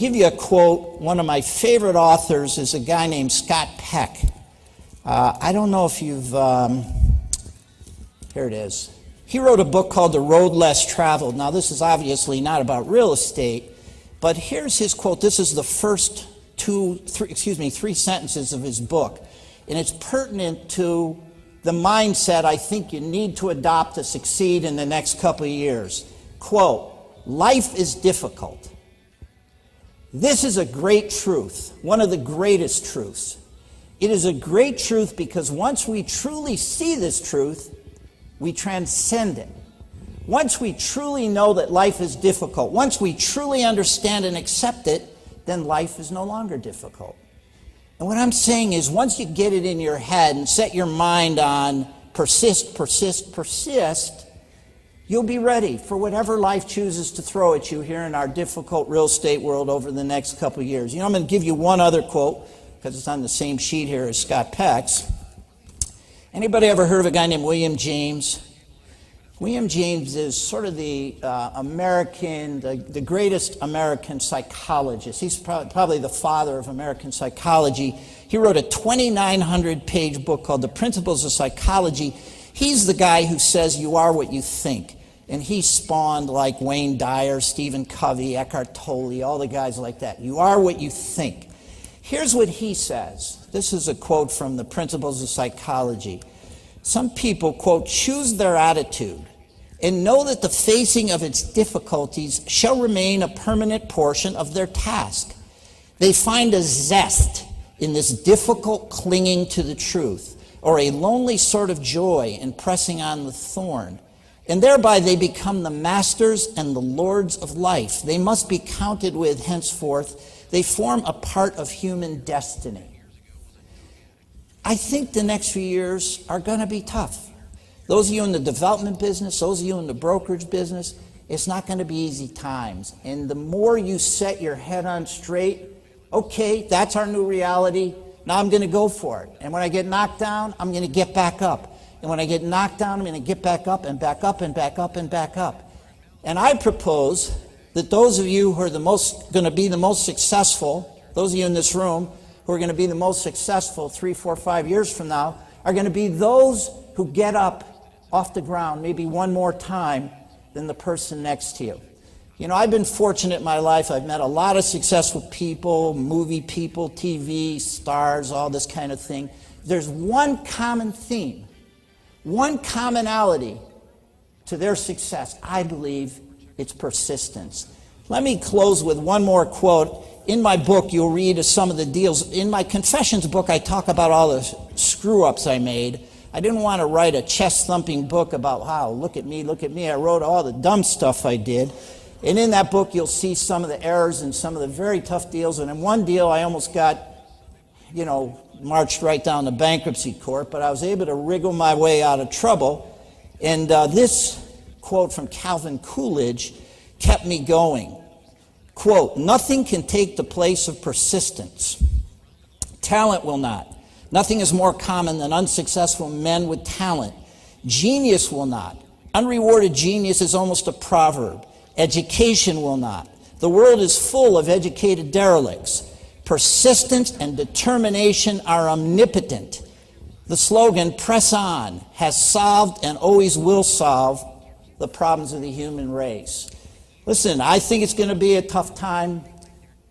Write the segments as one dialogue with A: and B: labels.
A: give you a quote. One of my favorite authors is a guy named Scott Peck. I don't know if you've, here it is. He wrote a book called The Road Less Traveled. Now, this is obviously not about real estate, but here's his quote. This is the first three sentences of his book, and it's pertinent to the mindset I think you need to adopt to succeed in the next couple of years. Quote, "Life is difficult. This is a great truth, one of the greatest truths. It is a great truth because once we truly see this truth, we transcend it. Once we truly know that life is difficult, once we truly understand and accept it, then life is no longer difficult." And what I'm saying is, once you get it in your head and set your mind on persist, you'll be ready for whatever life chooses to throw at you here in our difficult real estate world over the next couple of years. You know, I'm going to give you one other quote, because it's on the same sheet here as Scott Peck's. Anybody ever heard of a guy named William James? William James is sort of the the greatest American psychologist. He's probably the father of American psychology. He wrote a 2,900-page book called The Principles of Psychology. He's the guy who says you are what you think. And he spawned like Wayne Dyer, Stephen Covey, Eckhart Tolle, all the guys like that. You are what you think. Here's what he says. This is a quote from The Principles of Psychology. Some people, quote, "choose their attitude and know that the facing of its difficulties shall remain a permanent portion of their task. They find a zest in this difficult clinging to the truth, or a lonely sort of joy in pressing on the thorn, and thereby they become the masters and the lords of life. They must be counted with henceforth. They form a part of human destiny." I think the next few years are going to be tough. Those of you in the development business, those of you in the brokerage business, it's not going to be easy times. And the more you set your head on straight, okay, that's our new reality. Now I'm going to go for it. And when I get knocked down, I'm going to get back up. And when I get knocked down, I'm going to get back up and back up and back up and back up. And I propose that those of you who are going to be the most successful, those of you in this room who are going to be the most successful 3, 4, 5 years from now, are going to be those who get up off the ground maybe one more time than the person next to you. You know, I've been fortunate in my life. I've met a lot of successful people, movie people, TV stars, all this kind of thing. There's one common theme, one commonality to their success. I believe it's persistence. Let me close with one more quote. In my book, you'll read some of the deals. In my confessions book, I talk about all the screw-ups I made. I didn't want to write a chest-thumping book about, how, look at me. I wrote all the dumb stuff I did. And in that book, you'll see some of the errors and some of the very tough deals. And in one deal, I almost got, marched right down to bankruptcy court, but I was able to wriggle my way out of trouble. And this quote from Calvin Coolidge kept me going. Quote, "Nothing can take the place of persistence. Talent will not. Nothing is more common than unsuccessful men with talent. Genius will not. Unrewarded genius is almost a proverb. Education will not. The world is full of educated derelicts. Persistence and determination are omnipotent. The slogan, 'Press on,' has solved and always will solve the problems of the human race." Listen, I think it's going to be a tough time,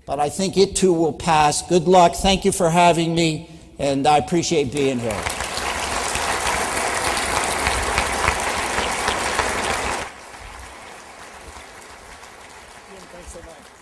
A: but I think it too will pass. Good luck. Thank you for having me, and I appreciate being here. Thanks so much.